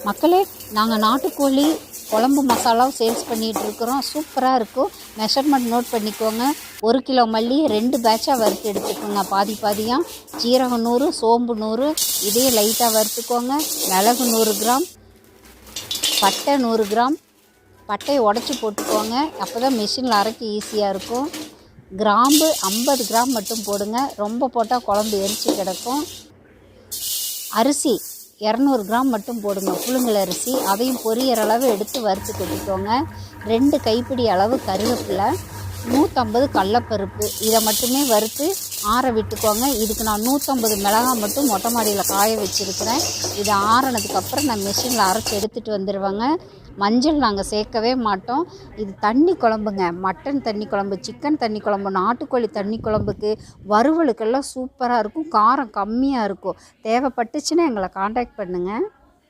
மக்களே, நாங்கள் நாட்டுக்கோழி குழம்பு மசாலாவும் சேல்ஸ் பண்ணிகிட்ருக்குறோம். சூப்பராக இருக்கும். மெஷர்மெண்ட் நோட் பண்ணிக்கோங்க. 1 கிலோ மல்லி 2 பேட்சாக வறுத்து எடுத்துக்கோங்க. பாதி பாதியாக ஜீரகம் 100, சோம்பு 100 இதையும் லைட்டாக வறுத்துக்கோங்க. மிளகு 100 கிராம், பட்டை 100 கிராம். பட்டையை உடச்சி போட்டுக்கோங்க. அப்போ தான் மிஷினில் அரைக்க ஈஸியாக இருக்கும். கிராம்பு 50 கிராம் மட்டும் போடுங்க. ரொம்ப போட்டால் குழம்பு எரிச்சு கிடக்கும். அரிசி 200 கிராம் மட்டும் போடுங்க. புழுங்கல் அரிசி அதையும் பொரியற அளவு எடுத்து வறுத்து கொட்டிக்கோங்க. 2 கைப்பிடி அளவு கருவேப்பிலை, 150 கடலப்பருப்பு இதை மட்டுமே வறுத்து ஆற விட்டுக்கோங்க. இதுக்கு நான் 150 மிளகாய் மட்டும் மொட்டை மாடியில் காய வச்சுருக்கிறேன். இது ஆறினதுக்கப்புறம் நான் மிஷினில் அரைச்சி எடுத்துகிட்டு வந்துடுவேங்க. மஞ்சள் நாங்கள் சேர்க்கவே மாட்டோம். இது தண்ணி குழம்புங்க. மட்டன் தண்ணி குழம்பு, சிக்கன் தண்ணி குழம்பு, நாட்டுக்கோழி தண்ணி குழம்புக்கு, வறுவலுக்கெல்லாம் சூப்பராக இருக்கும். காரம் கம்மியாக இருக்கும். தேவைப்பட்டுச்சுன்னா எங்களை காண்டாக்ட் பண்ணுங்கள்.